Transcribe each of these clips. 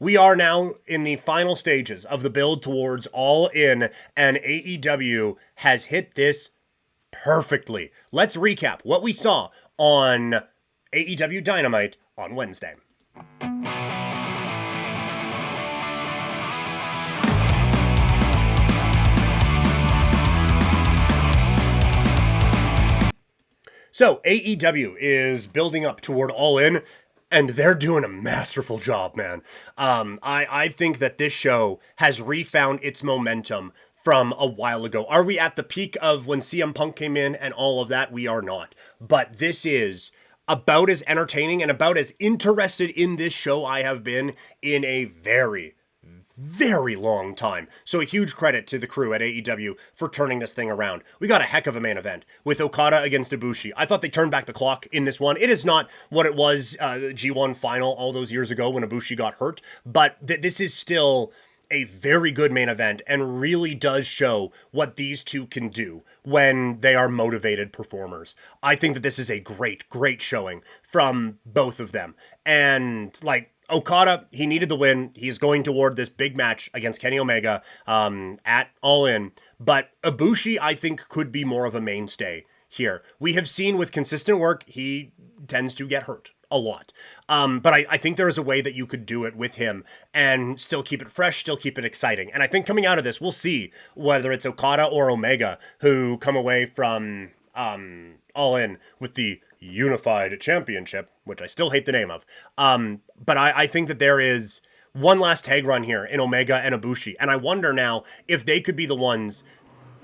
We are now in the final stages of the build towards All In, and AEW has hit this perfectly. Let's recap what we saw on AEW Dynamite on Wednesday. So, AEW is building up toward All In, and they're doing a masterful job, man. I think that this show has refound its momentum from a while ago. Are we at the peak of when CM Punk came in and all of that? We are not. But this is about as entertaining and about as interested in this show I have been in a very long time. So a huge credit to the crew at AEW for turning this thing around. We got a heck of a main event with Okada against Ibushi. I thought they turned back the clock in this one. It is not what it was G1 final all those years ago when Ibushi got hurt, but this is still a very good main event and really does show what these two can do when they are motivated performers. I think that this is a great showing from both of them. And Okada, he needed the win. He's going toward this big match against Kenny Omega at All In. But Ibushi, I think, could be more of a mainstay here. We have seen with consistent work, he tends to get hurt a lot. But I think there is a way that you could do it with him and still keep it fresh, still keep it exciting. And I think coming out of this, we'll see whether it's Okada or Omega who come away from All In with the Unified Championship, which I still hate the name of. But I think that there is one last tag run here in Omega and Ibushi. And I wonder now if they could be the ones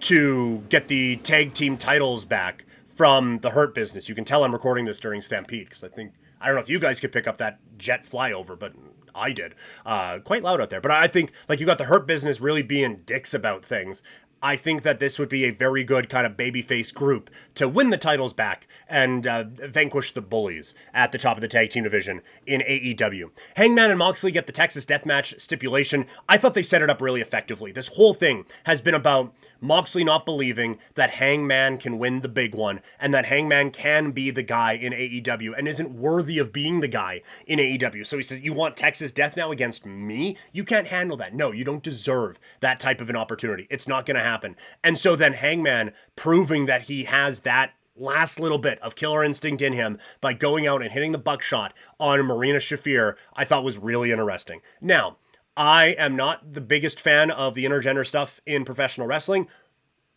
to get the tag team titles back from the Hurt Business. You can tell I'm recording this during Stampede because I don't know if you guys could pick up that jet flyover, but I did. Quite loud out there. But I think you got the Hurt Business really being dicks about things. I think that this would be a very good kind of babyface group to win the titles back and vanquish the bullies at the top of the tag team division in AEW. Hangman and Moxley get the Texas Deathmatch stipulation. I thought they set it up really effectively. This whole thing has been about Moxley not believing that Hangman can win the big one and that Hangman can be the guy in AEW and isn't worthy of being the guy in AEW. So he says, you want Texas Death now against me? You can't handle that. No, you don't deserve that type of an opportunity. It's not going to happen. And so then Hangman proving that he has that last little bit of killer instinct in him by going out and hitting the buckshot on Marina Shafir, I thought was really interesting. Now, I am not the biggest fan of the intergender stuff in professional wrestling,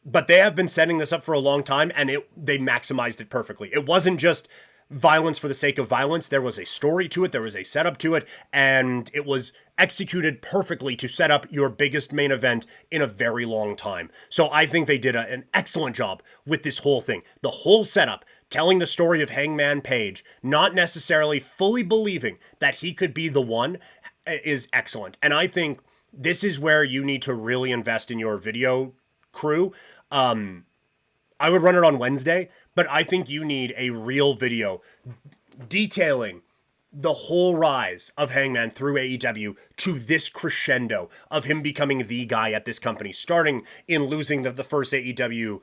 but they have been setting this up for a long time and they maximized it perfectly. It wasn't just violence for the sake of violence. There was a story to it. There was a setup to it, and it was executed perfectly to set up your biggest main event in a very long time. So I think they did an excellent job with this whole thing. The whole setup, telling the story of Hangman Page, not necessarily fully believing that he could be the one, is excellent. And I think this is where you need to really invest in your video crew. I would run it on Wednesday, but I think you need a real video detailing the whole rise of Hangman through AEW to this crescendo of him becoming the guy at this company, starting in losing the first AEW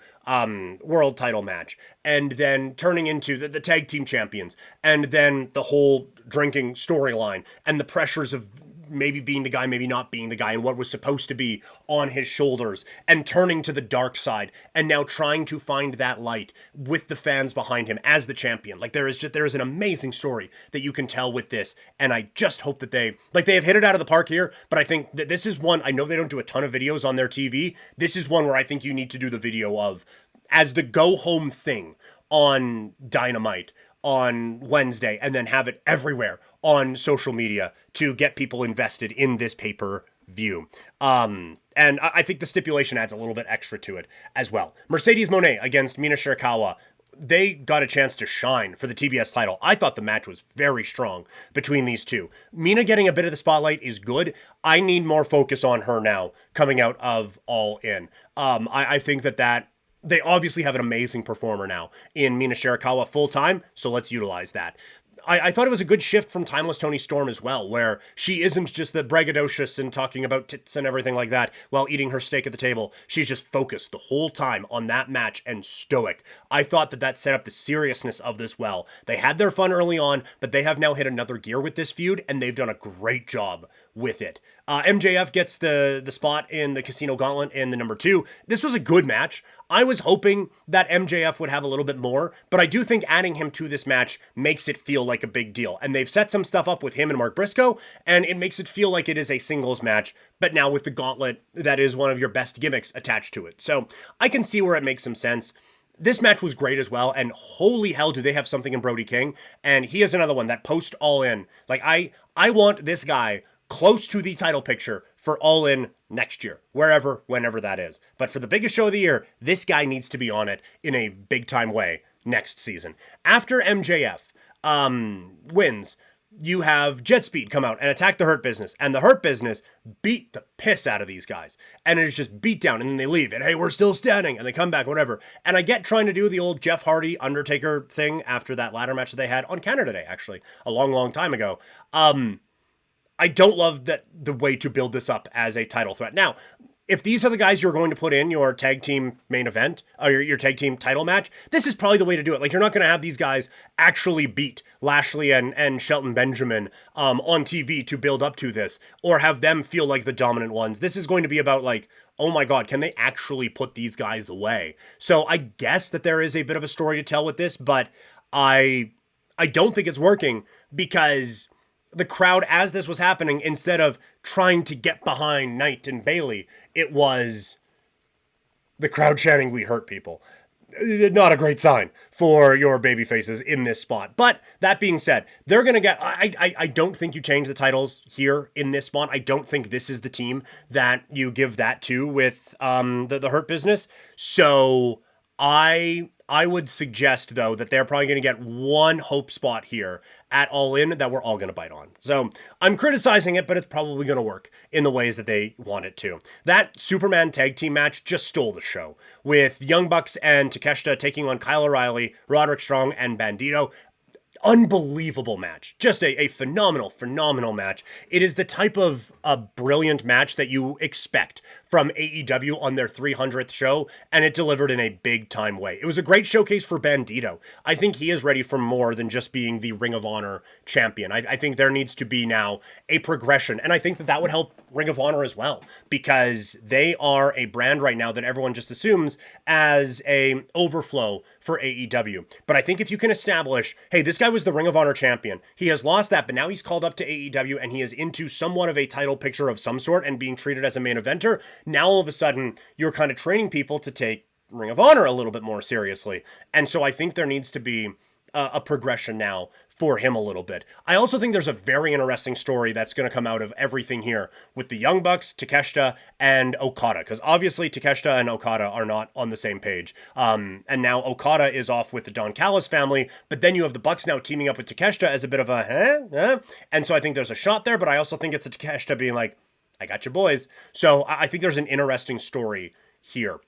world title match, and then turning into the tag team champions, and then the whole drinking storyline, and the pressures of maybe being the guy, maybe not being the guy, and what was supposed to be on his shoulders, and turning to the dark side, and now trying to find that light with the fans behind him as the champion. There is an amazing story that you can tell with this, and I just hope that they have hit it out of the park here, but I think that this is one, I know they don't do a ton of videos on their TV, this is one where I think you need to do the video of as the go-home thing on Dynamite on Wednesday, and then have it everywhere on social media to get people invested in this pay-per-view. And I think the stipulation adds a little bit extra to it as well. Mercedes Moné against Mina Shirakawa. They got a chance to shine for the TBS title. I thought the match was very strong between these two. Mina getting a bit of the spotlight is good. I need more focus on her now coming out of All In. I think that they obviously have an amazing performer now in Mina Shirakawa full-time, so let's utilize that. I thought it was a good shift from Timeless Tony Storm as well, where she isn't just the braggadocious and talking about tits and everything like that while eating her steak at the table. She's just focused the whole time on that match and stoic. I thought that set up the seriousness of this well. They had their fun early on, but they have now hit another gear with this feud, and they've done a great job with it. MJF gets the spot in the Casino Gauntlet in the number 2. This was a good match. I was hoping that MJF would have a little bit more, but I do think adding him to this match makes it feel like a big deal. And they've set some stuff up with him and Mark Briscoe, and it makes it feel like it is a singles match, but now with the gauntlet, that is one of your best gimmicks attached to it. So I can see where it makes some sense. This match was great as well, and holy hell do they have something in Brody King. And he is another one, that post All In. Like, I want this guy close to the title picture for All In next year, wherever, whenever that is. But for the biggest show of the year, this guy needs to be on it in a big time way next season. After MJF wins, you have Jet Speed come out and attack the Hurt Business, and the Hurt Business beat the piss out of these guys, and it is just beat down, and then they leave, and hey, we're still standing, and they come back, whatever. And I get trying to do the old Jeff Hardy Undertaker thing after that ladder match that they had on Canada Day, actually, a long, long time ago. I don't love that the way to build this up as a title threat. Now, if these are the guys you're going to put in your tag team main event, or your tag team title match, this is probably the way to do it. Like, you're not going to have these guys actually beat Lashley and Shelton Benjamin on TV to build up to this, or have them feel like the dominant ones. This is going to be about, like, oh my God, can they actually put these guys away? So I guess that there is a bit of a story to tell with this, but I don't think it's working, because the crowd, as this was happening, instead of trying to get behind Knight and Bailey, it was the crowd chanting, "We hurt people." Not a great sign for your baby faces in this spot. But that being said, they're going to get... I don't think you change the titles here in this spot. I don't think this is the team that you give that to with the Hurt Business. So I would suggest, though, that they're probably going to get one hope spot here at All In that we're all going to bite on. So I'm criticizing it, but it's probably going to work in the ways that they want it to. That Superman tag team match just stole the show, with Young Bucks and Takeshita taking on Kyle O'Reilly, Roderick Strong, and Bandito. Unbelievable match. Just a phenomenal, phenomenal match. It is the type of a brilliant match that you expect from AEW on their 300th show, and it delivered in a big time way. It was a great showcase for Bandito. I think he is ready for more than just being the Ring of Honor champion. I think there needs to be now a progression, and I think that would help Ring of Honor as well, because they are a brand right now that everyone just assumes as a overflow for AEW. But I think if you can establish, hey, this guy was the Ring of Honor champion. He has lost that, but now he's called up to AEW and he is into somewhat of a title picture of some sort and being treated as a main eventer. Now all of a sudden, you're kind of training people to take Ring of Honor a little bit more seriously. And so I think there needs to be a progression now for him a little bit. I also think there's a very interesting story that's going to come out of everything here with the Young Bucks, Takeshita, and Okada, because obviously Takeshita and Okada are not on the same page. And now Okada is off with the Don Callis family, but then you have the Bucks now teaming up with Takeshita as a bit of a, And so I think there's a shot there, but I also think it's a Takeshita being like, I got you boys. So I think there's an interesting story here.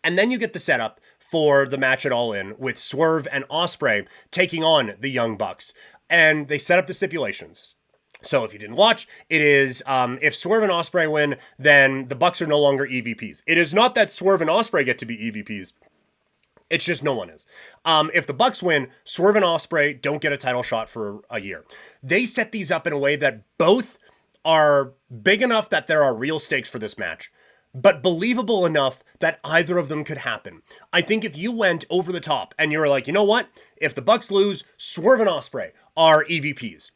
And then you get the setup for the match at All In with Swerve and Ospreay taking on the Young Bucks. And they set up the stipulations. So if you didn't watch, it is if Swerve and Ospreay win, then the Bucks are no longer EVPs. It is not that Swerve and Ospreay get to be EVPs. It's just no one is. If the Bucks win, Swerve and Ospreay don't get a title shot for a year. They set these up in a way that both are big enough that there are real stakes for this match, but believable enough that either of them could happen. I think if you went over the top and you were like, you know what? If the Bucks lose, Swerve and Ospreay are EVPs.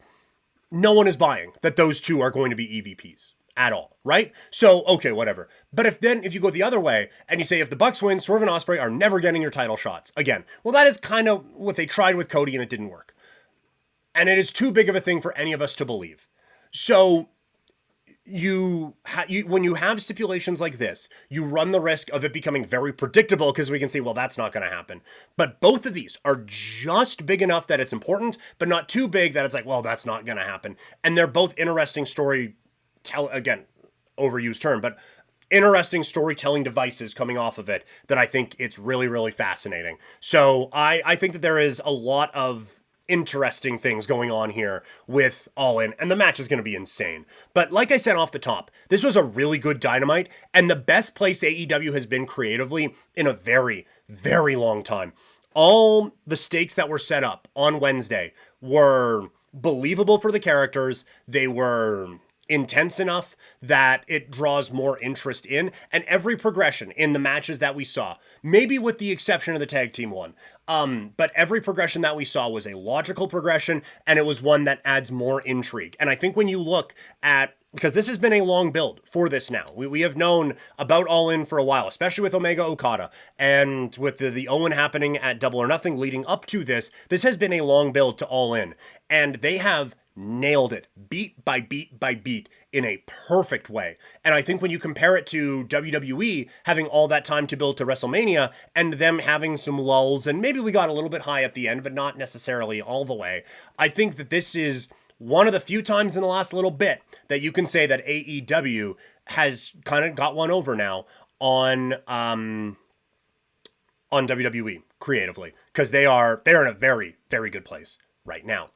No one is buying that those two are going to be EVPs at all, right? So, okay, whatever. But if you go the other way and you say if the Bucks win, Swerve and Ospreay are never getting your title shots again. Well, that is kind of what they tried with Cody and it didn't work. And it is too big of a thing for any of us to believe. So when you have stipulations like this, you run the risk of it becoming very predictable because we can say, well, that's not going to happen. But both of these are just big enough that it's important, but not too big that it's like, well, that's not going to happen. And they're both interesting again, overused term, but interesting storytelling devices coming off of it that I think it's really, really fascinating. So I think that there is a lot of interesting things going on here with All In, and the match is going to be insane. But like I said off the top, this was a really good Dynamite, and the best place AEW has been creatively in a very, very long time. All the stakes that were set up on Wednesday were believable for the characters. They were intense enough that it draws more interest in, and every progression in the matches that we saw, maybe with the exception of the tag team one, but every progression that we saw was a logical progression, and it was one that adds more intrigue. And I think when you look at, because this has been a long build for this now. We have known about All In for a while, especially with Omega Okada, and with the Owen happening at Double or Nothing leading up to this. This has been a long build to All In, and they have nailed it beat by beat by beat in a perfect way. And I think when you compare it to WWE having all that time to build to WrestleMania and them having some lulls, and maybe we got a little bit high at the end, but not necessarily all the way, I think that this is one of the few times in the last little bit that you can say that AEW has kind of got one over now on WWE creatively, because they're in a very, very good place right now.